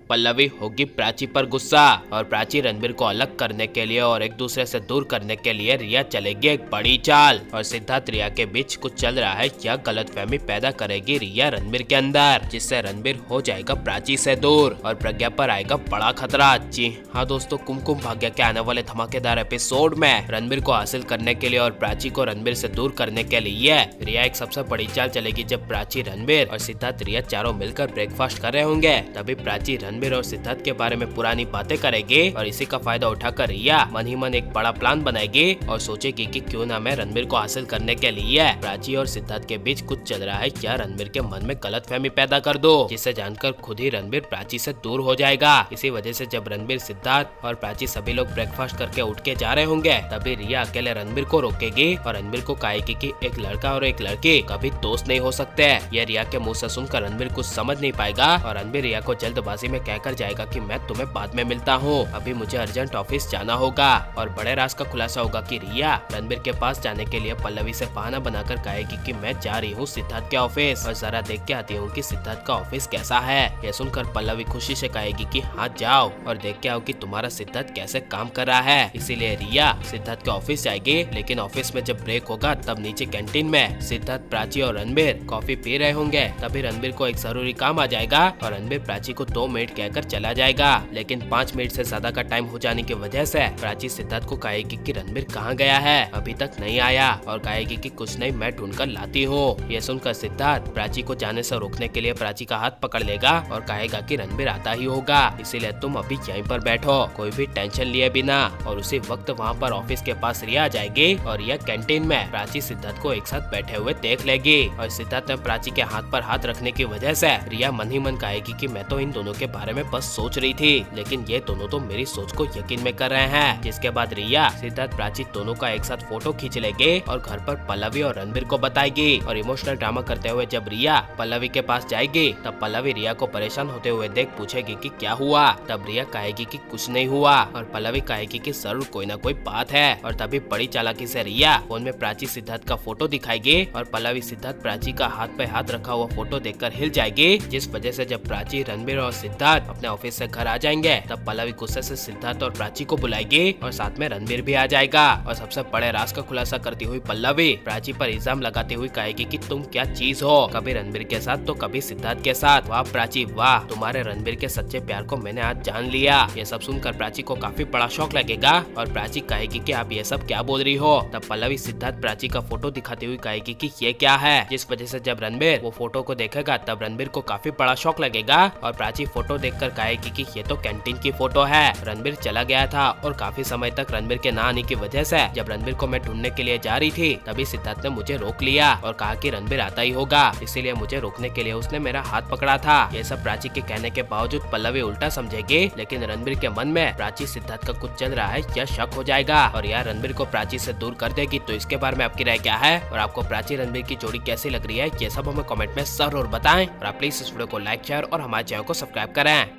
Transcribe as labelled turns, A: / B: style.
A: पल्लवी होगी प्राची पर गुस्सा और प्राची रणबीर को अलग करने के लिए और एक दूसरे से दूर करने के लिए रिया चलेगी एक बड़ी चाल और सिद्धार्थ रिया के बीच कुछ चल रहा है। यह गलतफहमी पैदा करेगी रिया रणबीर के अंदर, जिससे रणबीर हो जाएगा प्राची से दूर और प्रज्ञा पर आएगा बड़ा खतरा। जी हाँ दोस्तों, कुमकुम भाग्य के आने वाले धमाकेदार एपिसोड में रणबीर को हासिल करने के लिए और प्राची को रणबीर से दूर करने के लिए रिया एक सबसे बड़ी चाल चलेगी। जब प्राची, रणबीर और सिद्धार्थ रिया चारों मिलकर ब्रेकफास्ट कर रहे होंगे, तभी प्राची रणबीर और सिद्धार्थ के बारे में पुरानी बातें करेगी और इसी का फायदा उठाकर रिया मन ही मन एक बड़ा प्लान बनाएगी और सोचेगी कि क्यों ना मैं रणबीर को हासिल करने के लिए प्राची और सिद्धार्थ के बीच कुछ चल रहा है, क्या रणबीर के मन में गलतफहमी पैदा कर दो, जिसे जानकर खुद ही रणबीर प्राची से दूर हो जाएगा। इसी वजह से जब रणबीर, सिद्धार्थ और प्राची सभी लोग ब्रेकफास्ट करके उठ के जा रहे होंगे, तभी रिया अकेले रणबीर को रोकेगी और रणबीर को कहेगी कि एक लड़का और एक लड़की कभी दोस्त नहीं हो सकते। यह रिया के मुंह से सुनकर रणबीर कुछ समझ नहीं पाएगा और रणबीर रिया को जल्दबाजी में कहकर जाएगा कि मैं तुम्हें बाद में मिलता हूँ, अभी मुझे अर्जेंट ऑफिस जाना होगा। और बड़े राज का खुलासा होगा कि रिया रणबीर के पास जाने के लिए पल्लवी से बहाना बनाकर कहेगी कि मैं जा रही हूँ सिद्धार्थ के ऑफिस और जरा देख के आती हूँ कि सिद्धार्थ का ऑफिस कैसा है। यह सुनकर पल्लवी खुशी से कहेगी कि हाँ जाओ और देख के आओ कि तुम्हारा सिद्धार्थ कैसे काम कर रहा है। इसीलिए रिया सिद्धार्थ के ऑफिस जाएगी, लेकिन ऑफिस में जब ब्रेक होगा तब नीचे कैंटीन में सिद्धार्थ, प्राची और रणबीर कॉफी पी रहे होंगे। तभी रणबीर को एक जरूरी काम आ जाएगा और रणबीर प्राची को 2 मिनट कहकर चला जाएगा, लेकिन 5 मिनट से ज्यादा का टाइम हो जाने की वजह से प्राची सिद्धार्थ को कहेगी कि रणबीर कहाँ गया है, अभी तक नहीं आया, और कहेगी कि कुछ नहीं, मैं ढूंढकर लाती हूँ। ये सुनकर सिद्धार्थ प्राची को जाने से रोकने के लिए प्राची का हाथ पकड़ लेगा और कहेगा कि रणबीर आता ही होगा, इसीलिए तुम अभी यहीं पर बैठो कोई भी टेंशन लिए बिना। और उसी वक्त वहाँ पर ऑफिस के पास रिया आ जाएगी और यह कैंटीन में प्राची सिद्धार्थ को एक साथ बैठे हुए देख लेगी और सिद्धार्थ में प्राची के हाथ पर हाथ रखने की वजह से रिया मन ही मन कहेगी कि मैं तो इन दोनों के बारे में बस सोच रही थी, लेकिन ये दोनों तो मेरी सोच को यकीन में कर रहे हैं। जिसके बाद रिया, सिद्धार्थ, प्राची दोनों का एक साथ फोटो खींच लेंगे और घर पर पल्लवी और रणबीर को बताएगी। और इमोशनल ड्रामा करते हुए जब रिया पल्लवी के पास जाएगी, तब पल्लवी रिया को परेशान होते हुए देख पूछेगी कि क्या हुआ। तब रिया कहेगी कि कुछ नहीं हुआ और पल्लवी कहेगी कि जरूर कोई ना कोई बात है। और तभी बड़ी चालाकी से रिया फोन में प्राची सिद्धार्थ का फोटो दिखाएगी और पल्लवी सिद्धार्थ प्राची का हाथ पे हाथ रखा हुआ फोटो देखकर हिल जाएगी, जिस वजह से जब प्राची, रणबीर और सिद्धार्थ अपने ऑफिस से घर आ जाएंगे, तब पल्लवी गुस्से से सिद्धार्थ और प्राची को बुलाएगी और साथ में रणबीर भी आ जाएगा। और सबसे बड़े राज का खुलासा करती हुई पल्लवी प्राची पर इल्जाम लगाती हुई कहेगी कि तुम क्या चीज हो, कभी रणबीर के साथ तो कभी सिद्धार्थ के साथ। वाह प्राची वाह, तुम्हारे रणबीर के सच्चे प्यार को मैंने आज जान लिया। ये सब सुनकर प्राची को काफी बड़ा शौक लगेगा और प्राची कहेगी कि आप ये सब क्या बोल रही हो। तब पल्लवी सिद्धार्थ प्राची का फोटो दिखाती हुई कहेगी कि ये क्या है, जिस वजह से जब रणबीर वो फोटो को देखेगा तब रणबीर को काफी बड़ा शौक लगेगा और प्राची फोटो देखकर कहेगी कि ये तो कैंटीन की फोटो है। रणबीर चला गया था और काफी समय तक रणबीर के ना आने की वजह से जब रणबीर को मैं ढूंढने के लिए जा रही थी, तभी सिद्धार्थ ने मुझे रोक लिया और कहा कि रणबीर आता ही होगा, इसीलिए मुझे रोकने के लिए उसने मेरा हाथ पकड़ा था। ये सब प्राची के कहने के बावजूद पल्लवी उल्टा समझेगी, लेकिन रणबीर के मन में प्राची सिद्धार्थ का कुछ चल रहा है, यह शक हो जाएगा और यह रणबीर को प्राची से दूर कर देगी। तो इसके बारे में आपकी राय क्या है और आपको प्राची रणबीर की जोड़ी कैसी लग रही है, ये सब हमें कमेंट में जरूर बताएं और आप प्लीज इस वीडियो को लाइक, शेयर और हमारे चैनल को सब्सक्राइब करें।